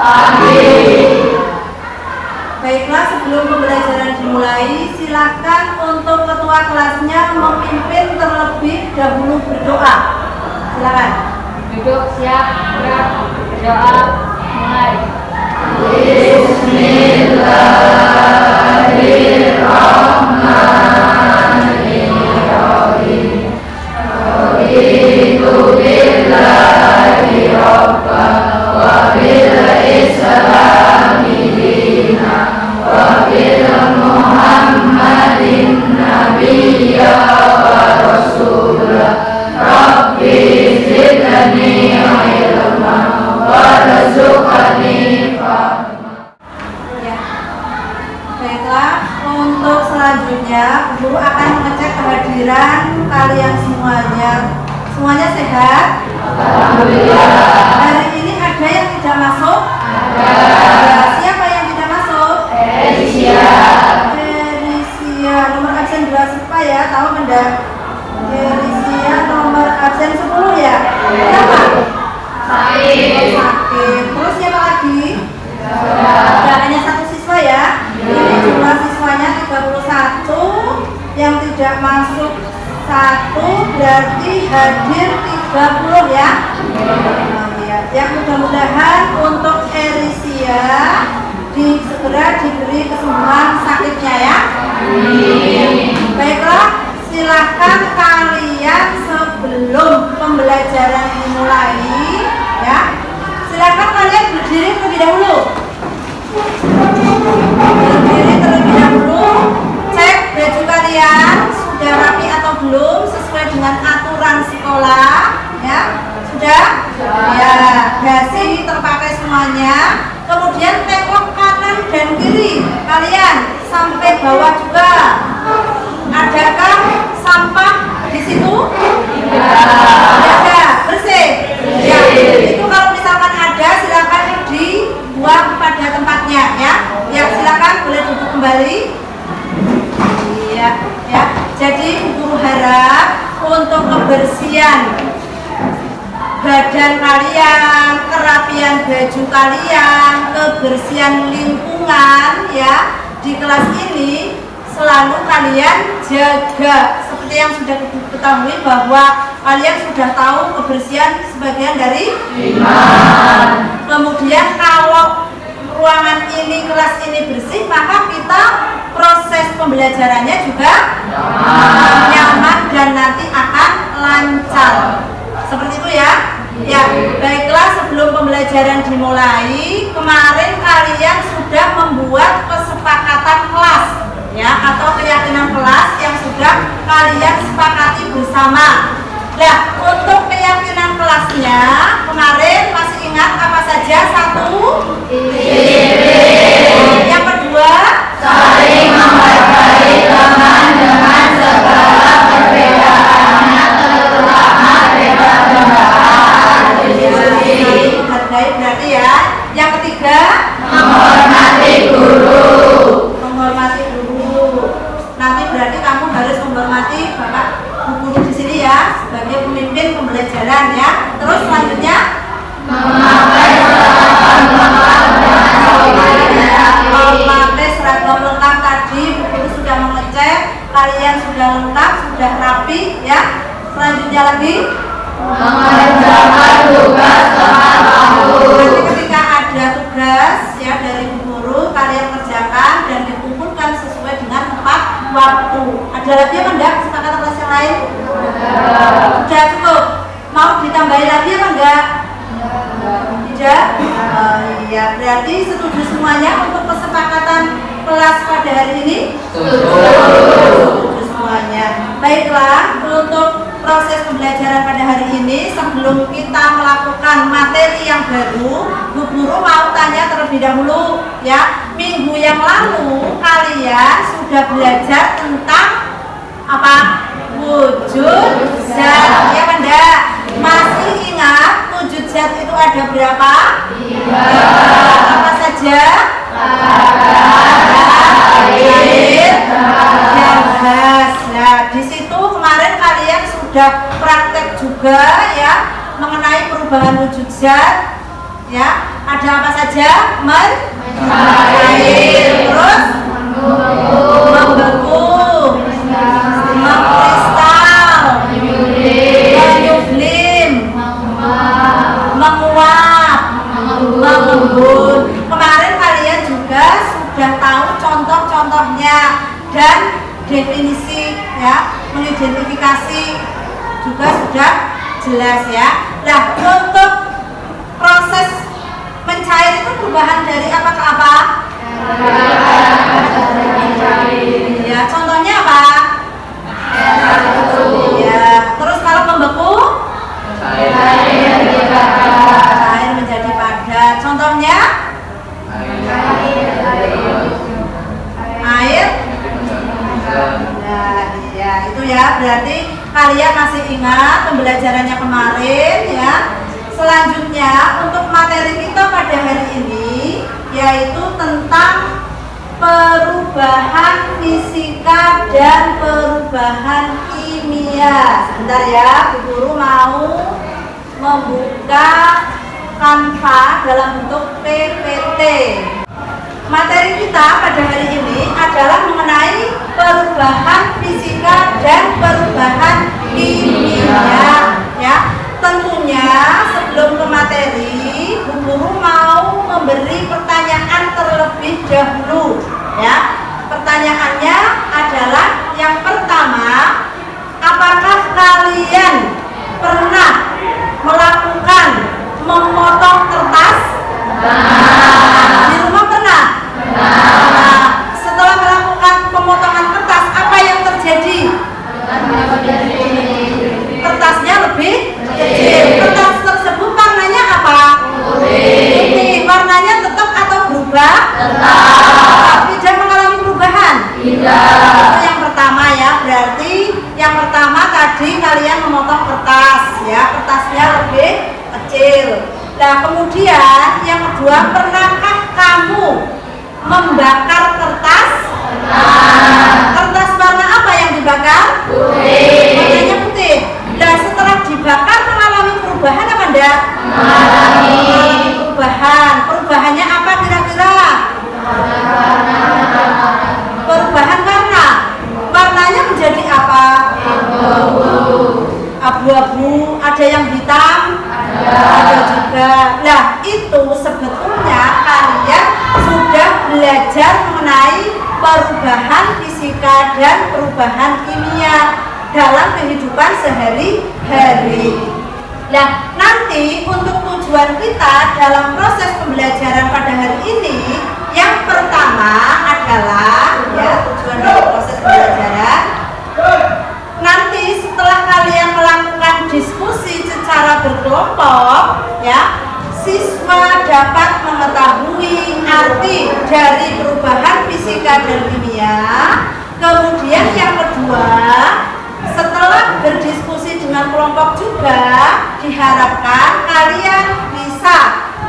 Amin. Baiklah, sebelum pembelajaran dimulai, silakan untuk ketua kelasnya memimpin terlebih dahulu berdoa. Silakan. Duduk siap, gerak, berdoa, mulai. Bismillahirrahmanirrahim. Raditu billahi rabban wa bil islami dinan wa bil Muhammadin nabiyya wa rasulah. Rabbi zidni ilman warzuqni fahma. Ya. Baiklah, untuk selanjutnya guru akan mengecek kehadiran kalian semuanya. Semuanya sehat? Alhamdulillah. Hari ini ada yang tidak masuk? Ada. Siapa yang tidak masuk? Elisia. Elisia, nomor absen berapa ya? Tahu enggak? Elisia nomor absen 10 ya? Kenapa? Sakit. Sakit. Terus siapa lagi? Sudah. Hanya satu siswa ya? Ini jumlah siswanya 31, yang tidak masuk 1, berarti hadir 30 ya? Ya, mudah-mudahan untuk Elisia segera diberi kesembuhan sakitnya ya. Baiklah, silakan kalian sebelum pembelajaran dimulai ya. Silakan kalian berdiri terlebih dahulu. Berdiri terlebih dahulu. Cek baju kalian sudah rapi atau belum sesuai dengan aturan sekolah ya. Sudah? Ya, dasi terpakai semuanya. Kemudian tengok kanan dan kiri kalian sampai bawah juga. Adakah sampah di situ? Tidak ada. Bersih? Ya. Itu kalau misalkan ada, silakan dibuang pada tempatnya ya. Ya, silakan boleh duduk kembali. Iya, ya. Jadi guru harap untuk kebersihan badan kalian, kerapian baju kalian, kebersihan lingkungan ya di kelas ini selalu kalian jaga. Seperti yang sudah diketahui bahwa kalian sudah tahu kebersihan sebagian dari iman. Kemudian kalau ruangan ini, kelas ini bersih, maka kita proses pembelajarannya juga nyaman dan nanti akan lancar. Seperti itu ya. Ya, baiklah, sebelum pembelajaran dimulai, kemarin kalian sudah membuat kesepakatan kelas ya, atau keyakinan kelas yang sudah kalian sepakati bersama. Nah, untuk keyakinan kelasnya kemarin masih ingat apa saja? 1, yang kedua, Saling menghargai teman dengan segala perbedaannya, terutama perbedaan diskusi. menghargai berarti ya. Yang ketiga, Menghormati guru. menghormati guru. Nanti berarti kamu harus menghormati bapak guru di sini ya sebagai pemimpin pembelajaran ya. Terus selanjutnya, Memakai seragam lengkap dan memakai seragam lengkap tadi guru sudah mengecek kalian sudah lengkap, sudah rapi ya. Selanjutnya lagi, mengerjakan tugas tepat waktu. nanti ketika ada tugas ya dari guru kalian kerjakan dan dikumpulkan sesuai dengan tepat waktu. Ada lagi apa enggak kesepakatan kelas yang lain? Sudah cukup. Mau ditambahin lagi apa enggak? Tidak? Oh, iya, berarti setuju semuanya untuk kesepakatan kelas pada hari ini? Setuju semuanya. Baiklah, untuk proses pembelajaran pada hari ini, sebelum kita melakukan materi yang baru, Bu Guru mau tanya terlebih dahulu ya. Minggu yang lalu kalian sudah belajar tentang apa? Wujud zat, ya kan enggak? Masih ingat wujud zat itu ada berapa? 3. Apa saja? Air, gas. Nah, di situ kemarin kalian sudah praktek juga ya mengenai perubahan wujud zat. Ya, Ada apa saja? Mencair, terus membeku, mengkristal, menyublim, menguap, mengembun. Kemarin kalian juga sudah tahu contoh-contohnya dan definisi ya, mengidentifikasi juga sudah jelas ya. Nah, untuk proses mencair itu perubahan dari apa ke apa? Ya, contohnya apa? Ya, terus kalau membeku? Air menjadi padat. Contohnya? Air? Nah, ya itu ya, berarti kalian masih ingat pembelajarannya kemarin ya. Selanjutnya untuk materi kita pada hari ini yaitu tentang perubahan fisika dan perubahan kimia. Sebentar ya, Bu Guru mau membuka Canva dalam bentuk PPT. Materi kita pada hari ini adalah mengenai perubahan fisika dan perubahan kimia ya. Tentunya sebelum ke materi, Bu Guru mau memberi pertanyaan terlebih dahulu ya. Pertanyaannya adalah yang pertama, apakah kalian pernah melakukan memotong kertas? Di rumah pernah? Setelah melakukan pemotongan kertas, apa yang terjadi? Kertasnya lebih kecil. Kertas tersebut warnanya apa? Putih. Warnanya tetap atau berubah? Tetap. Tidak mengalami perubahan? Tidak. Itu yang pertama ya. Berarti yang pertama tadi kalian memotong kertas ya. Kertasnya lebih kecil. Nah, kemudian yang kedua, pernahkah kamu membakar kertas? Kertas warna apa yang dibakar? Putih. Warnanya putih. Dan setelah dibakar mengalami perubahan apa enggak? Mengalami perubahan. Perubahannya apa kira-kira? Perubahan warna. Warnanya menjadi apa? Abu-abu. Ada yang hitam? Ada juga. Nah, itu sebetulnya kalian sudah belajar mengenai perubahan fisika dan perubahan kimia dalam kehidupan sehari-hari. Nah, nanti untuk tujuan kita dalam proses pembelajaran pada hari ini, yang pertama adalah ya, tujuan dari proses pembelajaran. Nanti setelah kalian melakukan diskusi secara berkelompok, ya, siswa dapat mengetahui arti dari perubahan fisika dan kimia. Kemudian yang kedua, setelah berdiskusi dengan kelompok juga diharapkan kalian bisa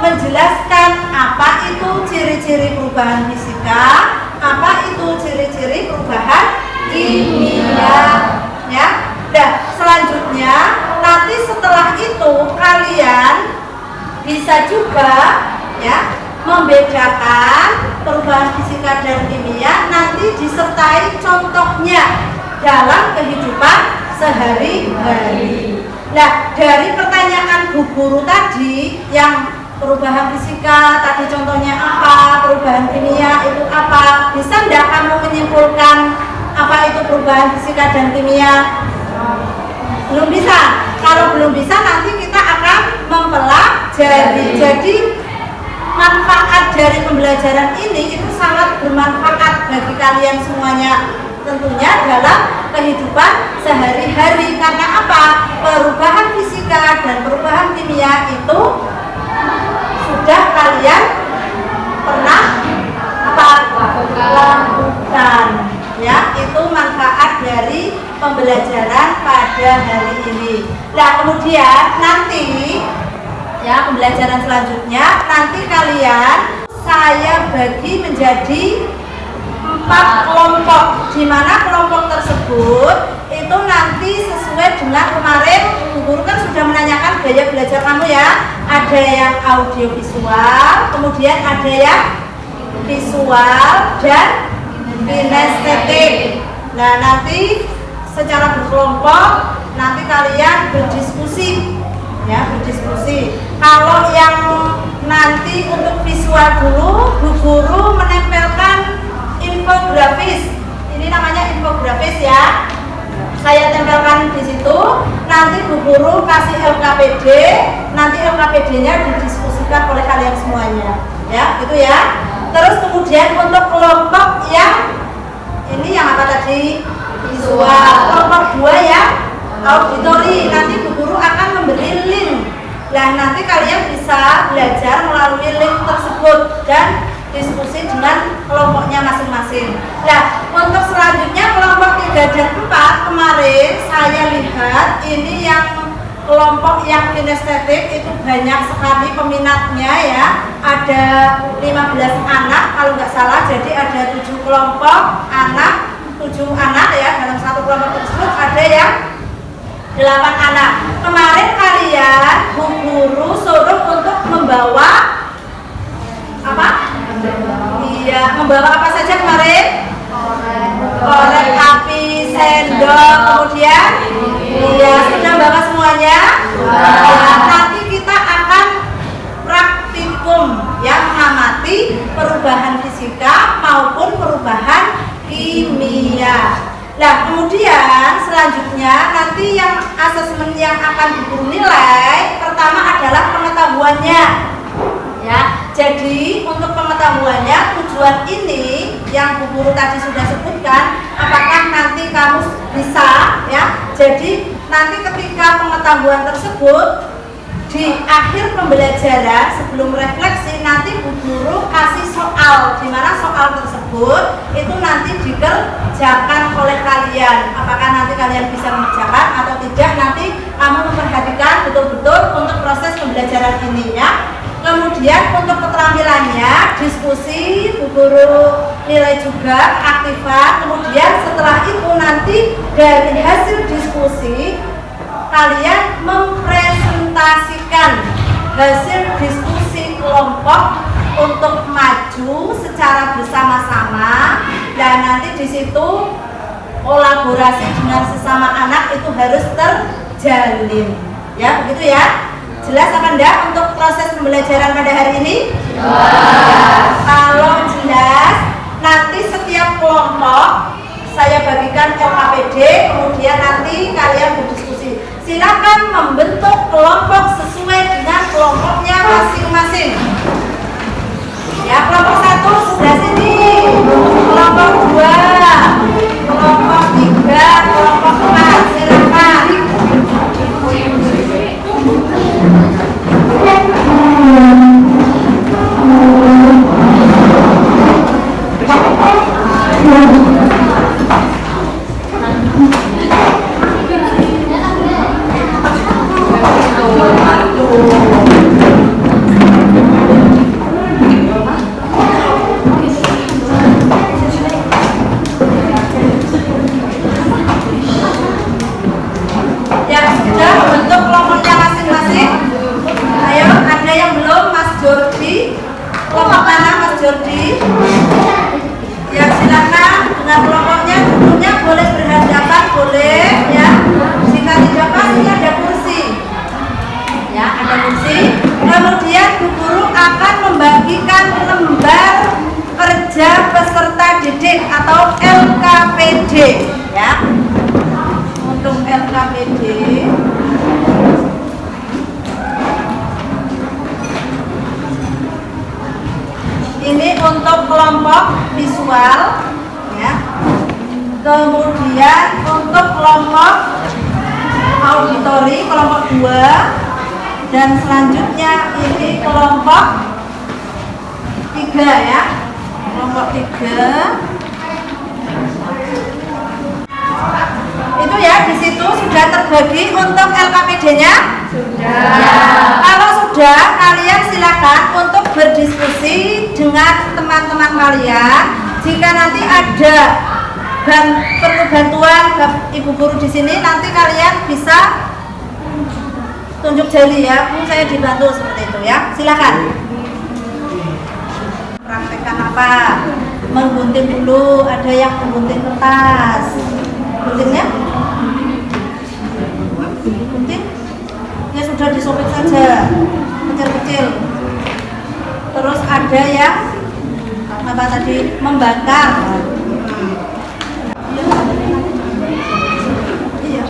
menjelaskan apa itu ciri-ciri perubahan fisika, apa itu ciri-ciri perubahan kimia ya. Nah, selanjutnya nanti setelah itu kalian bisa juga ya membedakan perubahan fisika dan kimia, nanti disertai contohnya dalam kehidupan sehari-hari. Nah, dari pertanyaan Bu Guru tadi, yang perubahan fisika tadi contohnya apa, perubahan kimia itu apa, bisa enggak kamu menyimpulkan apa itu perubahan fisika dan kimia? Belum bisa. Kalau belum bisa, nanti kita akan mempelajari. Jadi manfaat dari pembelajaran ini itu sangat bermanfaat bagi kalian semuanya, tentunya dalam kehidupan sehari-hari. Karena apa? Perubahan fisika dan perubahan kimia itu sudah kalian pernah lakukan ya. Itu manfaat dari pembelajaran pada hari ini. Nah, kemudian nanti ya, pembelajaran selanjutnya nanti kalian saya bagi menjadi 4 4 kelompok, di mana kelompok tersebut itu nanti sesuai dengan kemarin Bu Guru kan sudah menanyakan gaya belajar kamu ya. Ada yang audiovisual, kemudian ada yang visual dan kinestetik. Nah, nanti secara berkelompok nanti kalian berdiskusi ya, berdiskusi. Kalau yang nanti untuk visual dulu, Bu Guru menempelkan infografis. Ini namanya infografis ya. Saya tempelkan di situ. Nanti Bu Guru kasih LKPD. Nanti LKPD-nya didiskusikan oleh kalian semuanya. Ya, itu ya. Terus kemudian untuk kelompok yang ini yang apa tadi? Visual. Kelompok 2 yang auditori. Nanti Bu Guru akan memberi link. Nah, nanti kalian bisa belajar melalui link tersebut dan diskusi dengan kelompoknya masing-masing. Nah, untuk selanjutnya kelompok 3 dan 4 kemarin saya lihat ini yang kelompok yang kinestetik itu banyak sekali peminatnya ya. Ada 15 anak kalau nggak salah, jadi ada 7 kelompok anak, 7 anak ya, dalam satu kelompok tersebut ada yang 8 anak. Kemarin kalian Bu Guru suruh untuk membawa apa? Iya, membawa apa saja kemarin? Korek api, sendok, kemudian iya, sudah bawa semuanya. Nah, nanti kita akan praktikum yang mengamati perubahan fisika maupun perubahan kimia. Nah, kemudian selanjutnya nanti yang asesmen yang akan Bu Guru nilai pertama adalah pengetahuannya. Ya, jadi untuk pengetahuannya tujuan ini yang Bu Guru tadi sudah sebutkan, apakah nanti kamu bisa ya. Jadi nanti ketika pengetahuan tersebut di akhir pembelajaran sebelum refleksi nanti Bu Guru kasih soal, di mana soal tersebut itu nanti dikerjakan oleh kalian. Apakah nanti kalian bisa mengerjakan atau tidak, nanti kamu memperhatikan betul-betul untuk proses pembelajaran ini ya. Kemudian untuk keterampilannya diskusi Bu Guru nilai juga aktifan. Kemudian setelah itu nanti dari hasil diskusi kalian mempresentasikan hasil diskusi kelompok untuk maju secara bersama-sama, dan nanti di situ kolaborasi dengan sesama anak itu harus terjalin ya, begitu ya. Jelas apa enggak untuk proses pembelajaran pada hari ini? Kalau jelas, nanti setiap kelompok saya bagikan LKPD, kemudian nanti kalian berdiskusi. Silakan membentuk kelompok sesuai dengan kelompoknya masing-masing. Ya, kelompok 1 sebelah sini, kelompok 2, kelompok 3, kelompok 4, silakan. Atau LKPD ya. Untuk LKPD ini untuk kelompok visual ya. Kemudian untuk kelompok auditori kelompok 2, dan selanjutnya ini kelompok 3 ya. Kelompok 3 itu ya, di situ sudah terbagi untuk LKPD-nya? Sudah. Kalau sudah, kalian silakan untuk berdiskusi dengan teman-teman kalian. Jika nanti ada perlu bantuan ibu guru di sini, nanti kalian bisa tunjuk jari ya, Bu saya dibantu seperti itu ya. Silakan. Praktekkan apa? Menggunting dulu, ada yang menggunting kertas. Guntingnya? Gunting? Ya sudah disobek saja, kecil-kecil. Terus ada yang apa tadi? Membakar. Iya.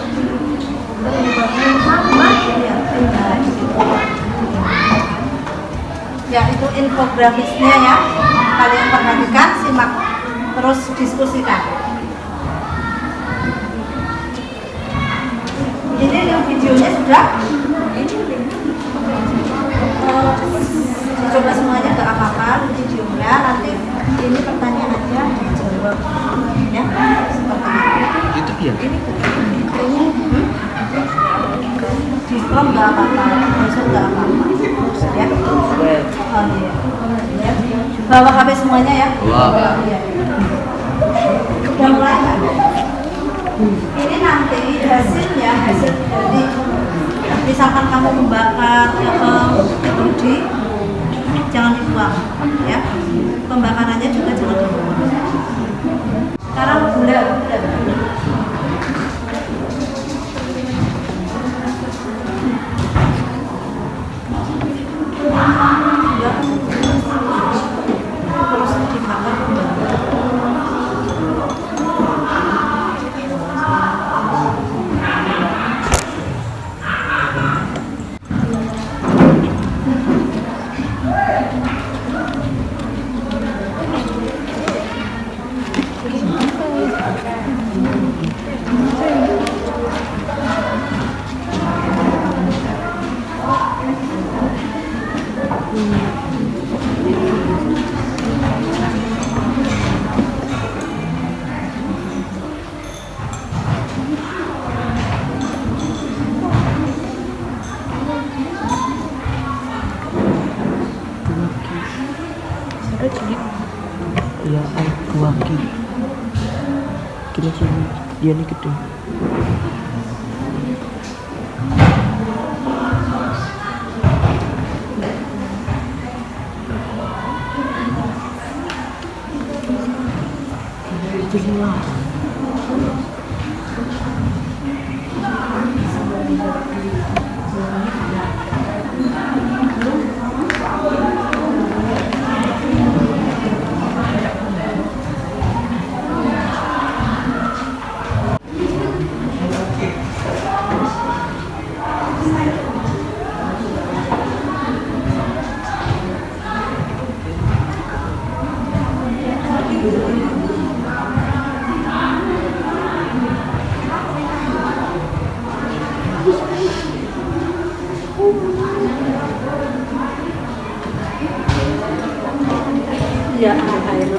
Ya itu infografisnya ya, kalian perhatikan, simak, terus diskusikan. Ini yang videonya sudah coba semuanya nggak apa-apa videonya, nanti ini pertanyaannya dijawab ya seperti itu ya. Diskon nggak apa-apa, besok nggak apa-apa ya. Oh iya ya. Bawa HP semuanya ya. Iya. Udah mulai kan? Ini nanti hasilnya, hasil dari misalkan kamu membakar itu jangan dibuang ya, pembakarannya juga jangan dibuang. Sekarang gula. Terus dibakar kembali. Ya dua kilo kira sini dia nih gede. Jelas. Ya, air.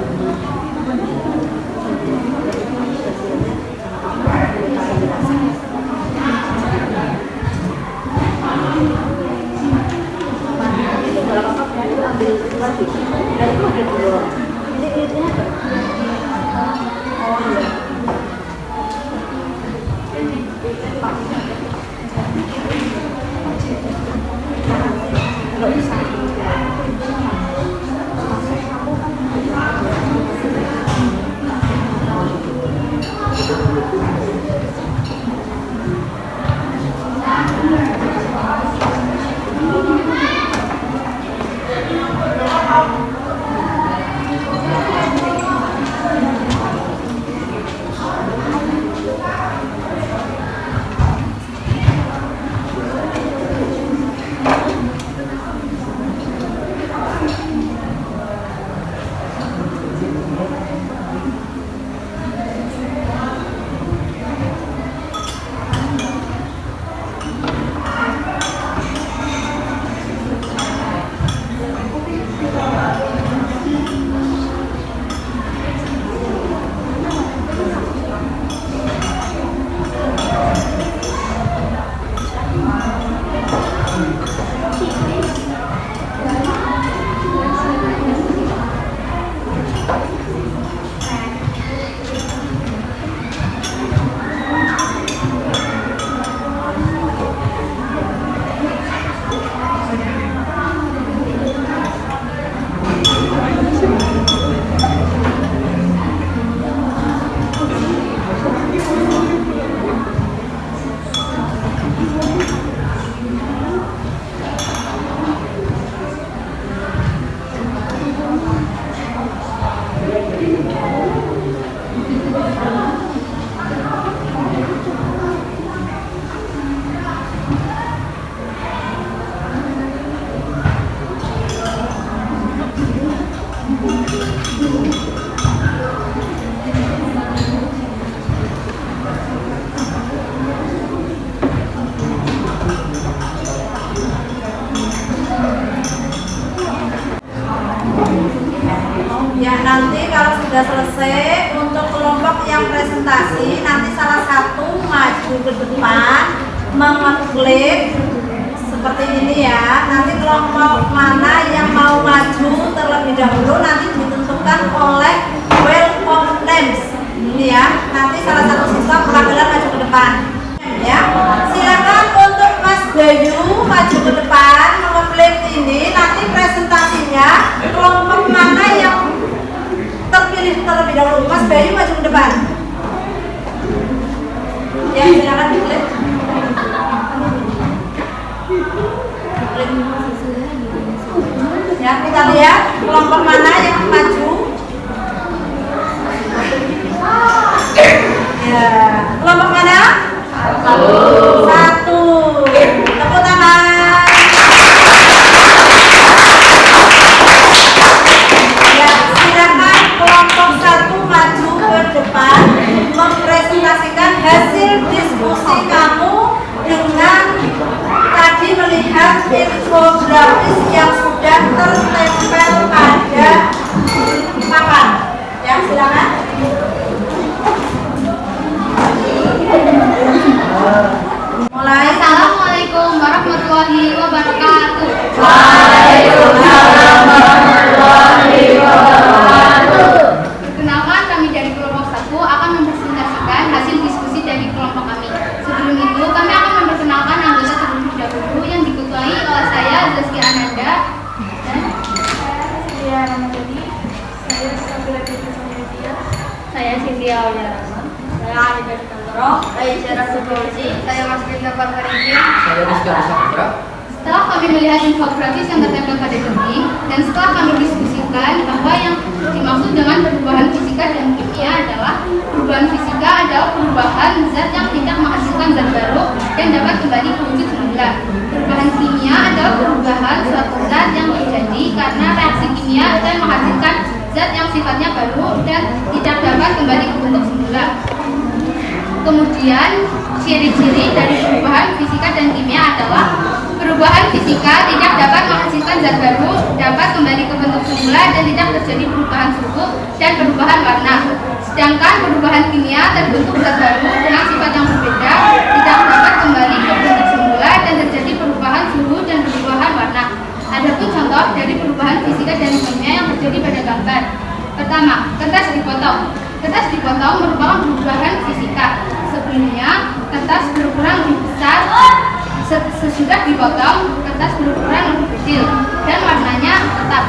Ya, nanti kalau sudah selesai untuk kelompok yang presentasi, nanti salah satu maju ke depan mengeklik seperti ini ya. Nanti kelompok mana yang mau maju terlebih dahulu nanti ditentukan oleh welcome names. Ini ya. Nanti salah satu siswa perwakilan maju ke depan. Ya, silakan untuk Mas Bayu maju ke depan mengeklik ini. Nanti presentasinya kelompok mana yang terpilih terlebih dahulu. Mas Bayu maju ke depan. Ya, silakan diklik. Ya, kita lihat kelompok mana yang maju. Ya, kelompok mana? Satu. Tepuk tangan. Ya, silakan kelompok satu maju ke depan mempresentasikan hasil diskusi kamu dengan tadi melihat infografis yang sudah tertempel pada papan. Ya, silakan. Mulai. Assalamualaikum warahmatullahi wabarakatuh. Waalaikumsalam warahmatullahi wabarakatuh. Perkenalkan, kami dari kelompok 1 akan mempresentasikan hasil diskusi dari kelompok kami. Sebelum itu, kami akan memperkenalkan anggota terlebih dahulu yang diketuai oleh saya, Zaskia Ananda, dan saya Ramadhani, saya Sabila Binti, saya Cynthia Auliarama, saya Alida Tantoro, saya Syara Subrowsi, saya Mas Binta Parharidi. Saya Rizka Saputra. Setelah kami melihat infografis yang tertempel pada dinding dan setelah kami diskusikan bahwa yang dimaksud dengan perubahan fisika dan kimia adalah perubahan fisika adalah perubahan zat yang tidak menghasilkan zat baru dan dapat kembali ke wujud semula. Perubahan kimia adalah perubahan suatu zat yang terjadi karena reaksi kimia dan menghasilkan zat yang sifatnya baru dan tidak dapat kembali ke bentuk semula. Kemudian ciri-ciri dari perubahan fisika dan kimia adalah perubahan fisika tidak dapat menghasilkan zat baru, dapat kembali ke bentuk semula dan tidak terjadi perubahan suhu dan perubahan warna. Sedangkan perubahan kimia terbentuk zat baru dengan sifat yang berbeda, tidak dapat kembali ke bentuk semula dan terjadi perubahan suhu dan perubahan warna. Adapun contoh dari perubahan fisika dan kimia yang terjadi pada gambar. Pertama, kertas dipotong. Kertas dipotong merupakan perubahan fisika. Sebelumnya, kertas berukuran lebih besar. Sesudah dipotong, kertas berukuran lebih kecil dan warnanya tetap.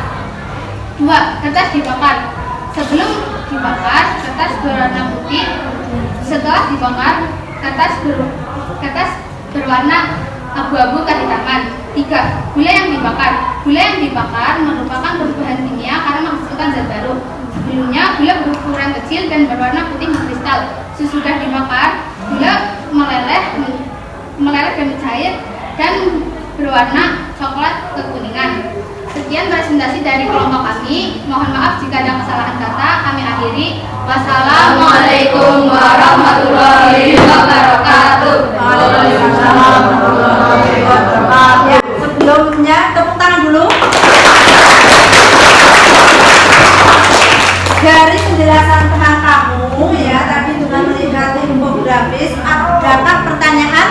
2. Kertas dibakar. Sebelum dibakar, kertas berwarna putih. Setelah dibakar, kertas berwarna abu-abu kehitaman. 3. Gula yang dibakar. Gula yang dibakar merupakan perubahan kimia karena menghasilkan zat baru. Sebelumnya, gula berukuran kecil dan berwarna putih mengkristal. Sesudah dibakar, gula meleleh dan mencair dan berwarna coklat kekuningan. Sekian presentasi dari kelompok kami. Mohon maaf jika ada kesalahan kata. Kami akhiri. Wassalamualaikum warahmatullahi wabarakatuh. Waalaikumsalam warahmatullahi wabarakatuh. Ya, sebelumnya tepuk tangan dulu. Dari penjelasan teman kamu ya tadi dengan melihat infografis, adakah pertanyaan?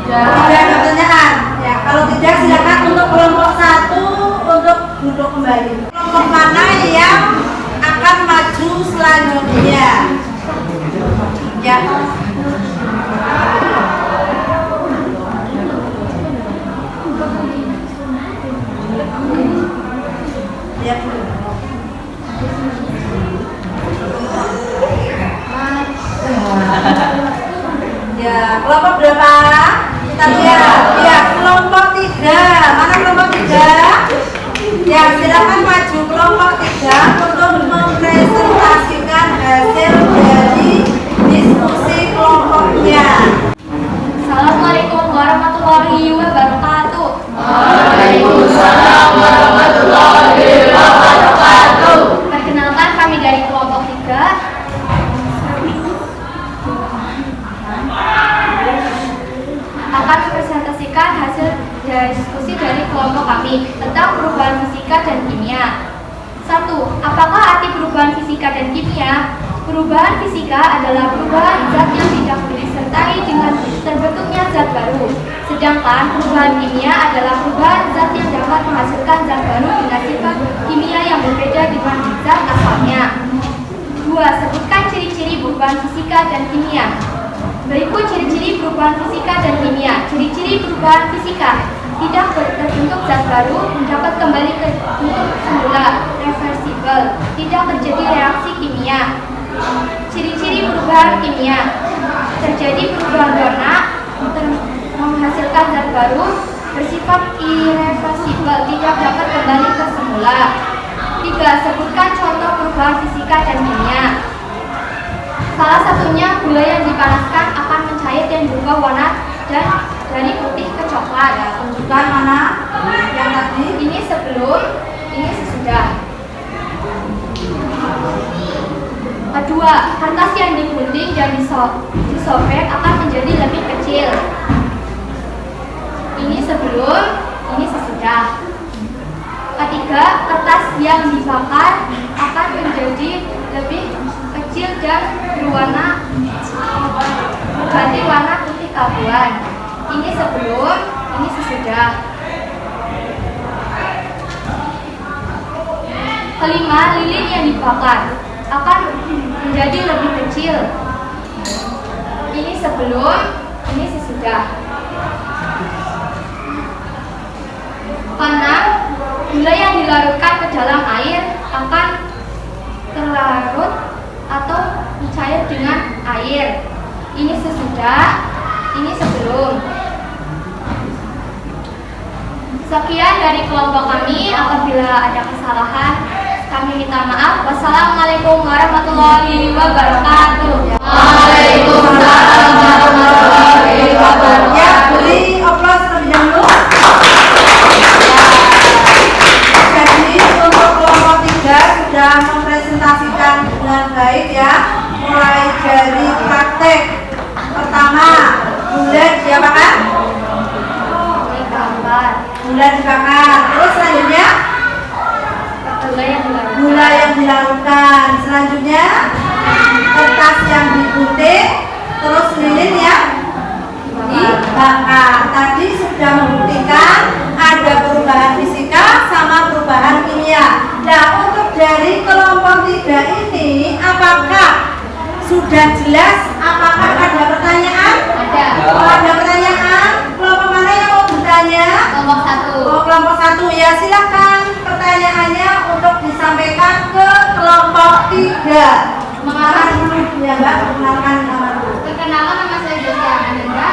Tidak ada pertanyaan. Ya, kalau tidak silakan untuk kelompok 1 untuk duduk kembali. Kelompok mana yang akan maju selanjutnya? Ya. Ya. Ya, kelompok berapa? Kita lihat. Ya, kelompok 3. Mana kelompok 3? Ya, silakan maju kelompok 3 untuk mempresentasikan hasil dari diskusi kelompoknya. Assalamualaikum warahmatullahi wabarakatuh. Waalaikumsalam warahmatullahi wabarakatuh. kimia. 1. Apakah arti perubahan fisika dan kimia? Perubahan fisika adalah perubahan zat yang tidak disertai dengan terbentuknya zat baru. Sedangkan perubahan kimia adalah perubahan zat yang dapat menghasilkan zat baru dengan sifat kimia yang berbeda dengan zat asalnya. 2. Sebutkan ciri-ciri perubahan fisika dan kimia. Berikut ciri-ciri perubahan fisika dan kimia. Ciri-ciri perubahan fisika: tidak terbentuk zat baru, dapat kembali ke bentuk semula, reversible, tidak terjadi reaksi kimia. Ciri-ciri perubahan kimia: terjadi perubahan warna, menghasilkan zat baru, bersifat irreversible, tidak dapat kembali ke semula. 3. Sebutkan contoh perubahan fisika dan kimia. Salah satunya, gula yang dipanaskan akan mencair dan berubah warna dan dari putih ke coklat. Tunjukkan mana yang tadi. Ini sebelum, ini sesudah. Kedua, kertas yang digunting dan disobek akan menjadi lebih kecil. Ini sebelum, ini sesudah. Ketiga, kertas yang dibakar akan menjadi lebih kecil dan berganti warna putih keabuan. Ini sebelum, ini sesudah. Kelima, lilin yang dibakar akan menjadi lebih kecil. Ini sebelum, ini sesudah. Keenam, gula yang dilarutkan ke dalam air akan terlarut atau mencair dengan air. Ini sesudah, ini sebelum. Sekian dari kelompok kami. Apabila ada kesalahan, kami minta maaf. Wassalamualaikum warahmatullahi wabarakatuh. Waalaikumsalam warahmatullahi wabarakatuh. Ya, beri aplaus terlebih dahulu. Jadi untuk kelompok 3 sudah mempresentasikan dengan baik ya, mulai dari praktek pertama gula diapakan? Gula dibakar. Terus selanjutnya gula yang dilarutkan. Selanjutnya kertas yang digunting. Terus lilin yang dibakar. Tadi sudah membuktikan ada perubahan fisika sama perubahan kimia. Nah, untuk dari kelompok 3 ini, apakah sudah jelas? Apakah ada pertanyaan? Ada. Oh, ada pertanyaan? Kelompok mana yang mau bertanya? Kelompok 1. Oh, kelompok 1 ya, silakan pertanyaannya untuk disampaikan ke kelompok 3. Mengarah dulu ya Mbak, perkenalkan nama dulu. Perkenalkan, nama saya Josia Ananda.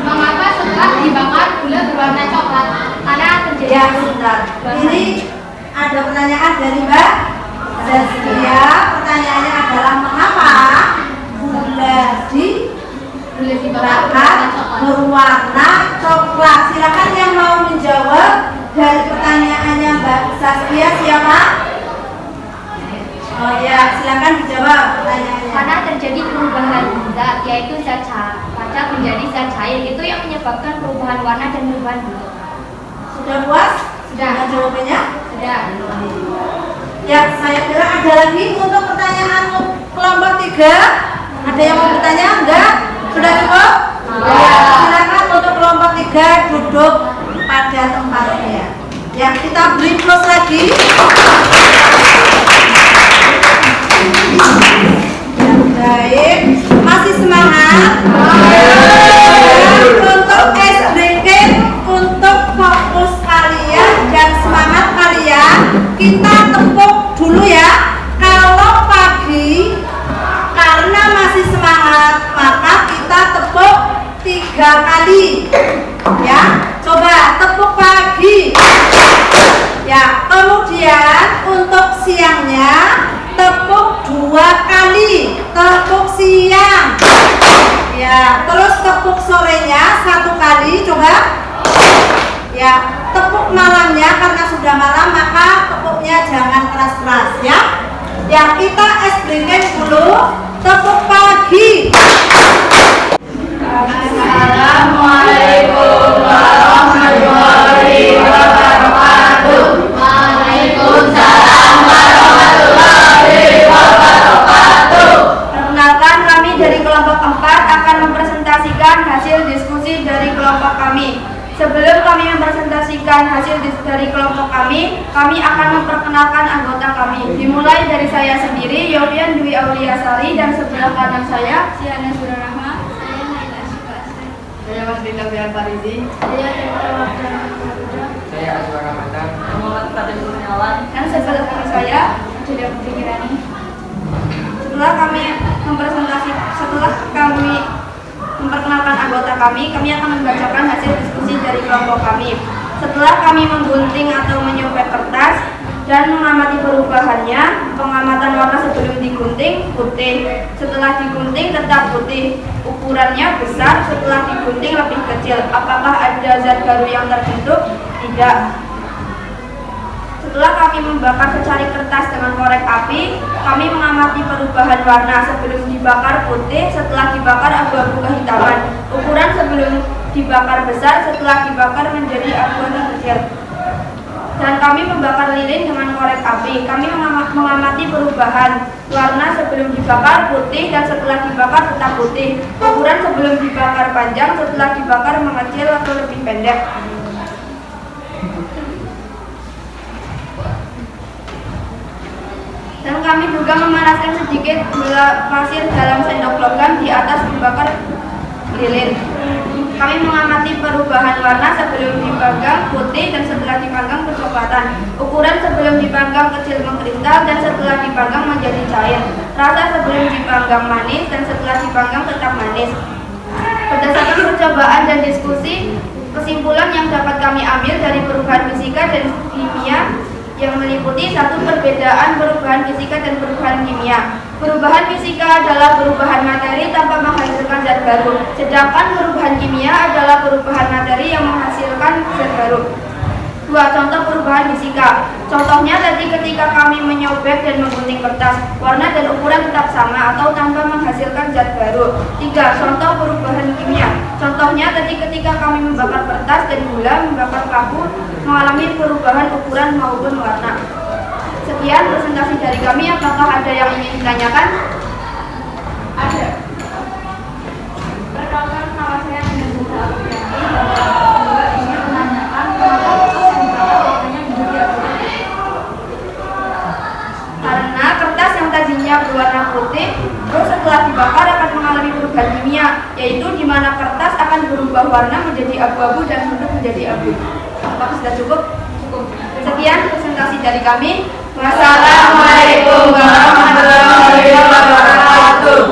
Mengapa setelah dibakar gula berwarna coklat? Karena terjadi Ya, sebentar. Ini ada pertanyaan dari Mbak Zaskia. Pertanyaannya adalah mengapa gula dibakar berwarna coklat? Silakan yang mau menjawab dari pertanyaannya Mbak Zaskia, siapa? Oh ya, silakan dijawab pertanyaannya. karena terjadi perubahan zat, yaitu zat kaca menjadi zat cair, itu yang menyebabkan perubahan warna dan perubahan bentuk. Sudah puas? Sudah. Dengan jawabannya? Sudah. Ya, saya kira ada lagi untuk pertanyaan kelompok 3. Ada yang mau bertanya? Enggak? Sudah cukup? Ya, silakan untuk kelompok 3 duduk pada tempatnya. Ya, kita beri close lagi. Ya, baik. Masih semangat? Untuk SBK, untuk fokus kalian dan semangat kalian, kita tepuk dulu ya. Kalau pagi karena masih semangat, maka kita tepuk 3 kali ya. Coba tepuk pagi ya. Kemudian untuk siangnya tepuk 2 kali, tepuk siang ya. Terus tepuk sorenya 1 kali, coba ya. Tepuk malamnya, karena sudah malam maka tepuknya jangan keras-keras ya. Ya, kita SBK dulu. Tepuk pagi. Assalamualaikum warahmatullahi wabarakatuh. Waalaikumsalam saya sendiri, Yofian Dwi Auliasari, dan sebelah kanan saya, Siana Surarahma. Saya Naila Syukasri. Saya Mas Dina Bian Farizi. Saya Dewa Wardana Muda. Saya Azwar Ramadan. Muhammad Fadil Kurniawan. dan sebelah kiri saya, Julia Putri Kirani. Setelah kami memperkenalkan anggota kami akan membacakan hasil diskusi dari kelompok kami. Setelah kami menggunting atau menyobek kertas dan mengamati perubahannya, pengamatan warna sebelum digunting putih, setelah digunting tetap putih, ukurannya besar, setelah digunting lebih kecil. Apakah ada zat baru yang terbentuk? Tidak. Setelah kami membakar secari kertas dengan korek api, kami mengamati perubahan warna sebelum dibakar putih, setelah dibakar abu-abu kehitaman. Ukuran sebelum dibakar besar, setelah dibakar menjadi abu-abu kecil. Dan kami membakar lilin dengan korek api. Kami mengamati perubahan warna sebelum dibakar putih dan setelah dibakar tetap putih. Ukuran sebelum dibakar panjang, setelah dibakar mengecil atau lebih pendek. Dan kami juga memanaskan sedikit gula pasir dalam sendok logam di atas membakar lilin. Kami mengamati perubahan warna sebelum dipanggang putih dan setelah dipanggang kecoklatan. Ukuran sebelum dipanggang kecil mengkristal dan setelah dipanggang menjadi cair. Rasa sebelum dipanggang manis dan setelah dipanggang tetap manis. Berdasarkan percobaan dan diskusi, kesimpulan yang dapat kami ambil dari perubahan fisika dan kimia yang meliputi satu perbedaan perubahan fisika dan perubahan kimia. Perubahan fisika adalah perubahan materi tanpa menghasilkan zat baru, sedangkan perubahan kimia adalah perubahan materi yang menghasilkan zat baru. 2. Contoh perubahan fisika. Contohnya tadi ketika kami menyobek dan menggunting kertas, warna dan ukuran tetap sama atau tanpa menghasilkan zat baru. 3. Contoh perubahan kimia. Contohnya tadi ketika kami membakar kertas dan gula, membakar paku, mengalami perubahan ukuran maupun warna. Sekian presentasi dari kami. Apakah ada yang ingin ditanyakan? Ada. Perkenalkan, nama saya Nina Zuhra Apriani. Ingin menanyakan kenapa kertas yang dibakar warnanya menjadi abu-abu? Karena kertas yang tadinya berwarna putih, terus setelah dibakar akan mengalami perubahan kimia, yaitu di mana kertas akan berubah warna menjadi abu-abu dan bentuk menjadi abu. Apakah sudah cukup? Cukup. Sekian presentasi dari kami. Wassalamualaikum warahmatullahi wabarakatuh.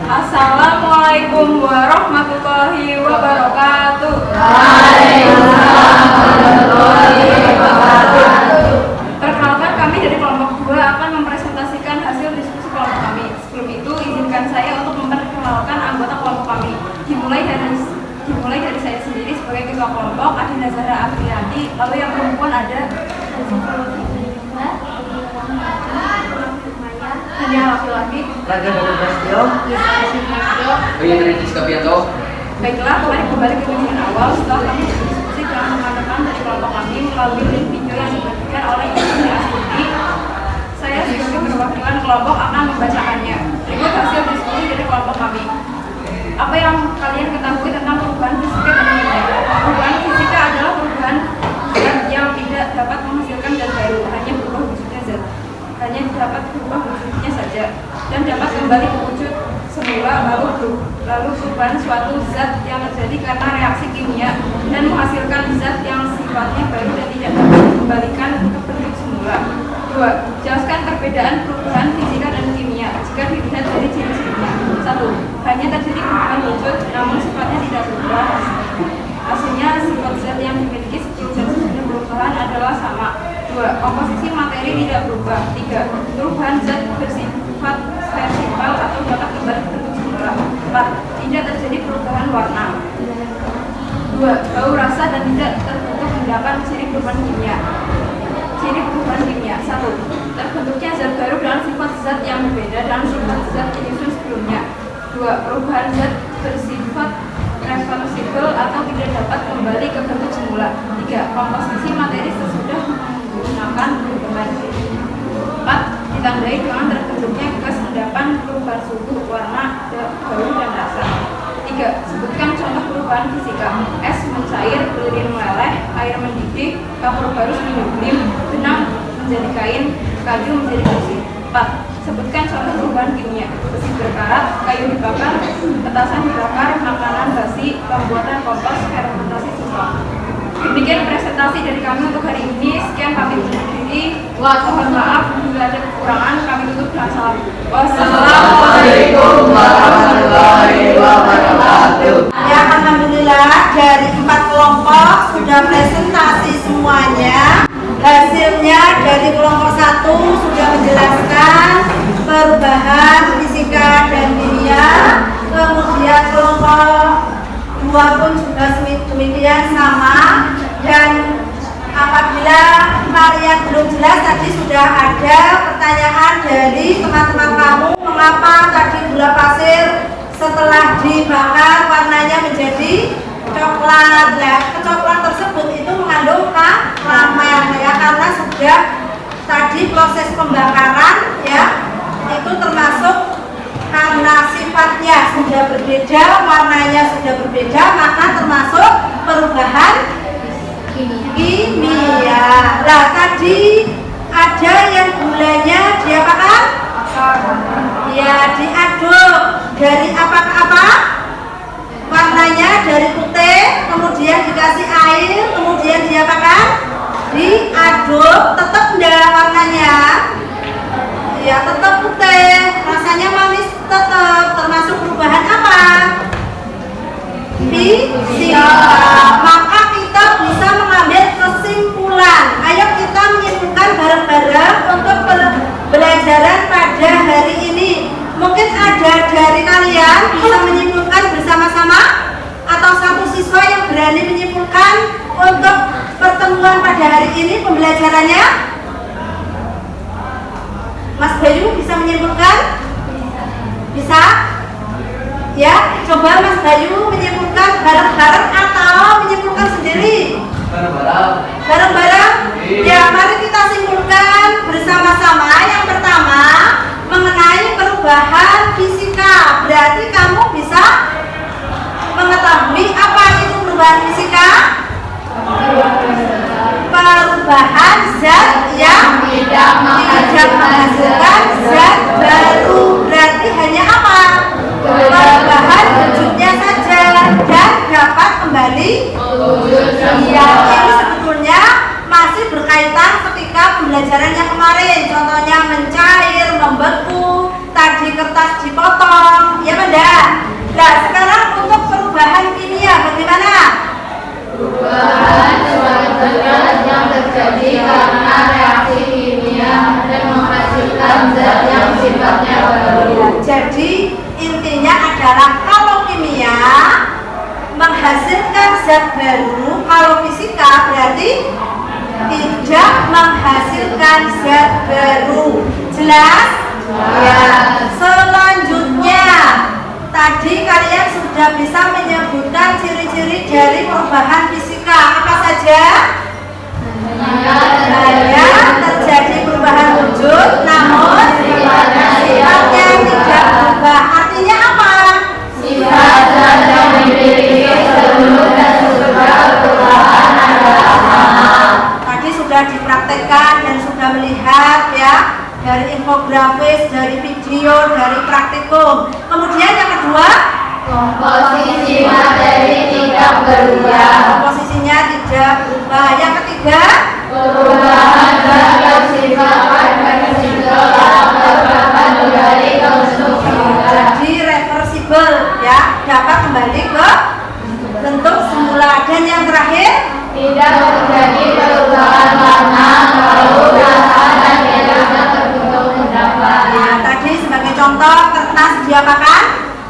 Assalamualaikum warahmatullahi wabarakatuh. Waalaikumsalam warahmatullahi wabarakatuh. Perkenalkan, kami dari kelompok 2 akan mempresentasikan hasil diskusi kelompok kami. Sebelum itu, izinkan saya untuk memperkenalkan anggota kelompok kami. Dimulai dari saya sendiri sebagai ketua kelompok, Adina Zahra Apriani. Lalu yang perempuan ada dan yang laki-laki Raga Dr. Prasetyo. Bayan Rizky Kapiato. Baiklah, kembali ke bagian awal. Setelah kami berdiskusi dengan teman-teman dari kelompok kami melalui link video yang dibagikan oleh Ibu Astuti, saya sebagai perwakilan kelompok akan membacakannya. Berikut hasil diskusi dari kelompok kami. Apa yang kalian ketahui tentang perubahan fisika dan kimia? Perubahan fisika adalah perubahan zat yang tidak dapat menghasilkan zat baru, hanya berubah wujudnya saja, dan dapat kembali ke wujud semula. Lalu perubahan suatu zat yang terjadi karena reaksi kimia dan menghasilkan zat yang sifatnya baru dan tidak dapat dikembalikan ke bentuk semula. 2. Jelaskan perbedaan perubahan fisika dan kimia jika dilihat dari ciri-cirinya. 1. Hanya terjadi perubahan wujud, namun sifatnya tidak berubah. Hasilnya sifat zat yang dimiliki sebelum dan sesudah perubahan adalah sama. 2. Komposisi materi tidak berubah. 3. Perubahan zat bersifat versipal atau dapat kembali ke bentuk semula. 4. Tidak terjadi perubahan warna. 2. Bau, rasa, dan tidak terbentuk endapan. Ciri perubahan kimia. Ciri perubahan kimia. 1. Terbentuknya zat baru dengan sifat zat yang berbeda dengan sifat zat penyusun sebelumnya. 2. Perubahan zat bersifat reversibel atau tidak dapat kembali ke bentuk semula. 3. Komposisi materi sesudah menggunakan perubahan. 4. Ditandai dengan terbentuknya gas endapan, perubahan suhu, warna, bau, dan rasa. 3. Sebutkan contoh perubahan fisika. Es mencair, lilin meleleh, air mendidih, kapur barus menjadi benang menjadi kain, kayu menjadi besi. 4. Sebutkan contoh perubahan kimia. Besi berkarat, kayu dibakar, petasan dibakar, makanan basi, pembuatan kompos, fermentasi sumpah. Demikian presentasi dari kami untuk hari ini. Sekian kami undur diri. Mohon maaf bila ada kekurangan. Kami tutup dengan salam. Wassalamualaikum warahmatullahi wabarakatuh. Ya, alhamdulillah dari 4 kelompok sudah presentasi semuanya. Hasilnya dari kelompok 1 sudah menjelaskan perubahan fisika dan kimia. Kemudian kelompok 2 pun juga demikian sama. Dan apabila kalian belum jelas, tadi sudah ada pertanyaan dari teman-teman kamu, mengapa tadi gula pasir setelah dibakar warnanya menjadi coklat. Nah, kecoklatan tersebut itu mengandung karamel ya, karena sudah tadi proses pembakaran ya, itu termasuk karena sifatnya sudah berbeda, warnanya sudah berbeda, maka termasuk perubahan kimia. Nah, tadi ada yang gulanya diapakan? Ya, diaduk dari apa ke apa? Warnanya dari putih, kemudian dikasih air, kemudian diapakan? Diaduk, tetap enggak warnanya? Ya, tetap putih, rasanya manis tetap. Termasuk perubahan apa? Fisika. Maka kita bisa mengambil kesimpulan. Ayo kita menyimpulkan bareng-bareng untuk pembelajaran pada hari ini. Mungkin ada dari kalian bisa menyimpulkan bersama-sama, atau satu siswa yang berani menyimpulkan untuk pertemuan pada hari ini pembelajarannya. Mas Bayu bisa menyimpulkan? Bisa? Ya, coba Mas Bayu menyimpulkan bareng-bareng atau menyimpulkan sendiri? Bareng-bareng? Ya, mari kita simpulkan bersama-sama. Yang pertama, mengenai perubahan fisika. Berarti kamu bisa mengetahui apa itu perubahan fisika? Perubahan zat yang tidak menghasilkan zat baru. Berarti hanya apa? Perubahan wujudnya saja dan dapat kembali ya, ini sebetulnya masih berkaitan ketika pembelajaran yang kemarin. Contohnya mencair, membeku, tadi kertas dipotong, ya benda. Nah, sekarang untuk perubahan kimia bagaimana? Perubahan suatu zat yang terjadi karena reaksi kimia dan menghasilkan zat yang sifatnya baru. Jadi intinya adalah kalau kimia menghasilkan zat baru, kalau fisika berarti tidak menghasilkan zat baru. Jelas? Ya. Selanjutnya, tadi kalian sudah bisa menyebutkan ciri-ciri dari perubahan fisika. Apa saja? Hanya terjadi perubahan wujud, namun sifatnya tidak berubah. Artinya apa? Sifat zat yang dimiliki sebelum dan sesudah perubahan adalah sama. Tadi sudah dipraktekkan dan sudah melihat ya, dari infografis, dari video, dari praktikum. Kemudian yang kedua, Komposisi materi tidak berubah. komposisinya tidak berubah. Yang ketiga, Perubahan zat yang sifatnya fleksibel dapat kembali ke bentuk semula. jadi reversible ya, dapat kembali ke bentuk semula. Dan yang terakhir, Tidak terjadi perubahan warna, bau, rasa, dan tidak terbentuk endapan. nah tadi sebagai contoh kertas diapakan?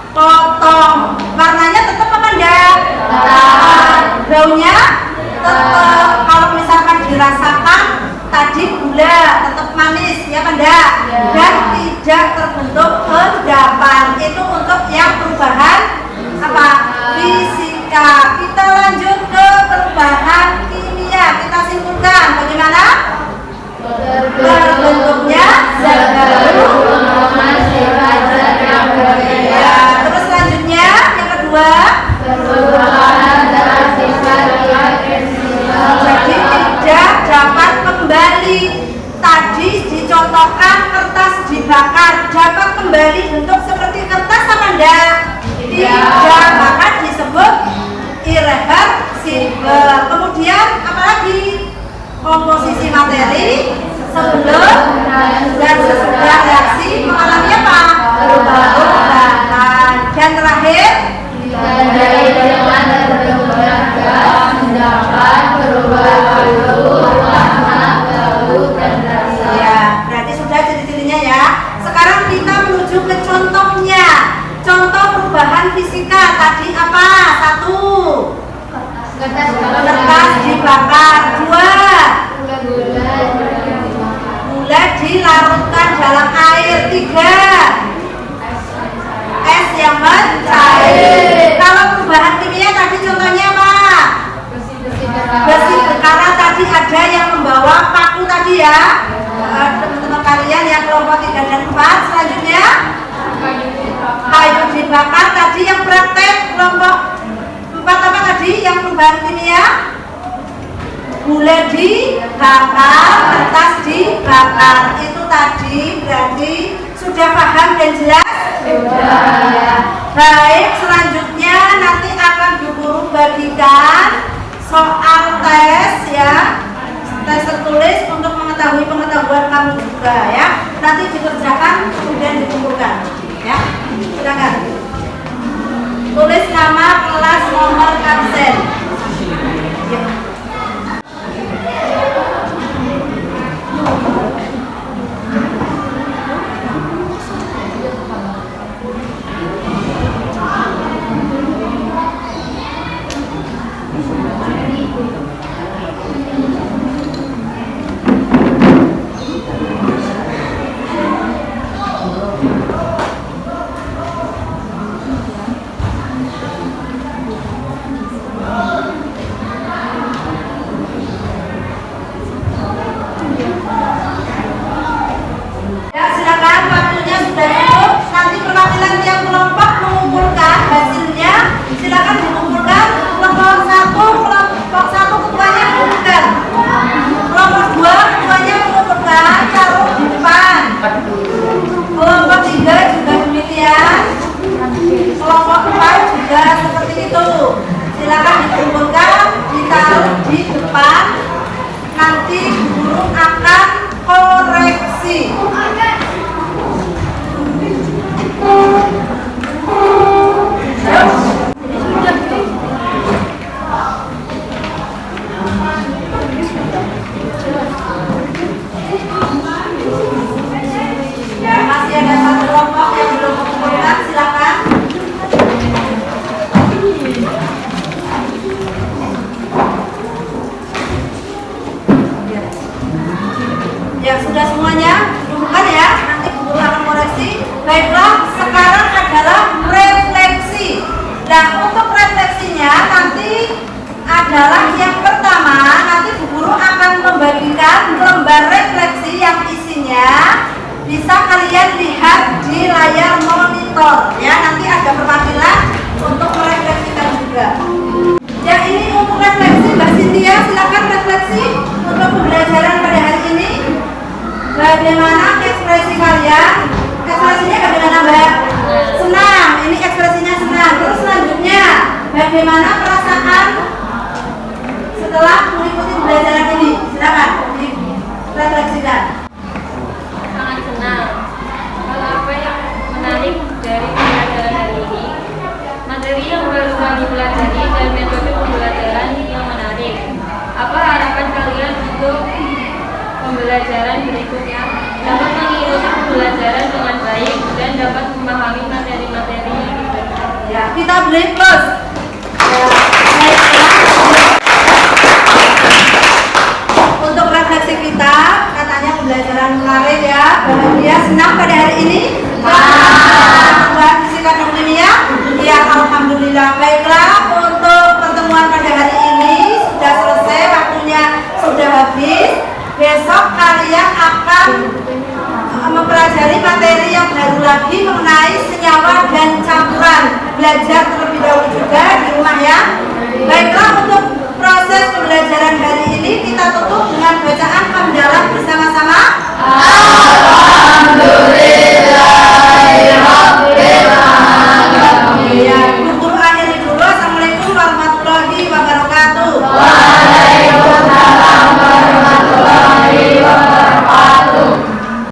Potong. Warnanya tetap apa enggak? Tetap. Baunya tetap. Kalau misalkan dirasakan tadi gula tetap manis ya apa enggak? Dan tidak terbentuk endapan. Itu untuk yang perubahan apa? Fisika. Kita lanjut ke perubahan kimia. Kita simpulkan bagaimana? Terbentuknya zat baru. Sifat zat yang berbeda. Ya, terus selanjutnya yang kedua, Perubahan zat sifat yang fleksibel. jadi tidak dapat kembali. Tadi dicontohkan kertas di dibakar dapat kembali bentuk seperti kertas apa enggak? Tidak, maka disebut irreversible. Kemudian apalagi? Komposisi materi sebelum dan sesudah reaksi mengalami apa? Perubahan. Dan terakhir, mendapat perubahan warna, bau, dan rasa. Ya, berarti sudah ciri-cirinya ya. Sekarang kita menuju ke contohnya. Contoh perubahan fisika tadi apa? 1. Kertas dibakar. 2. Gula dilarutkan dalam air. 3. Es yang mencair. Kalau perubahan kimia tadi contohnya apa? Besi berkarat tadi ada yang membawa paku tadi ya. Teman-teman kalian yang kelompok 3 dan 4. Selanjutnya kayu dibakar tadi yang praktek kelompok 4 apa tadi yang perubahan kimia? Gula dibakar, kertas dibakar. Itu tadi berarti sudah paham dan jelas? Sudah. Baik, selanjutnya nanti akan Bu Guru bagikan soal tes ya. Tes tertulis untuk mengetahui pengetahuan kamu juga ya. Nanti dikerjakan kemudian dikumpulkan ya. Silakan. Tulis nama, kelas, nomor, absen. Ya. Ya sudah semuanya, bukan ya? Nanti guru akan koreksi. Baiklah, sekarang adalah refleksi. Nah, untuk refleksinya nanti adalah yang pertama, nanti Bu Guru akan membagikan lembar refleksi yang isinya bisa kalian lihat di layar monitor ya. Nanti ada perwakilan untuk merefleksikan juga. Ya, ini untuk refleksi Mbak Cynthia, silakan refleksi untuk pembelajaran pada hari ini. Bagaimana ekspresi kalian? Ekspresinya bagaimana Mbak? Senang, ini ekspresinya senang. Terus selanjutnya, bagaimana perasaan setelah mengikuti pembelajaran ini? Silakan direfleksikan. Sangat senang. Kalau apa yang menarik dari pembelajaran hari ini? Materi yang baru kami pelajari dan metode pembelajaran yang menarik. Apa harapan kalian untuk pembelajaran berikutnya? Dapat mengikuti pembelajaran dengan baik dan dapat memahami materi-materi yang diberikan. Ya, kita beri plus. Ya, untuk refleksi kita, katanya pembelajaran menarik ya, bahagia, senang pada hari ini. Pembelajaran fisika dan kimia, ya alhamdulillah. Baiklah, untuk pertemuan pada hari ini sudah selesai, waktunya sudah habis. Besok kalian akan mempelajari materi yang baru lagi mengenai senyawa dan campuran. Belajar terlebih dahulu juga di rumah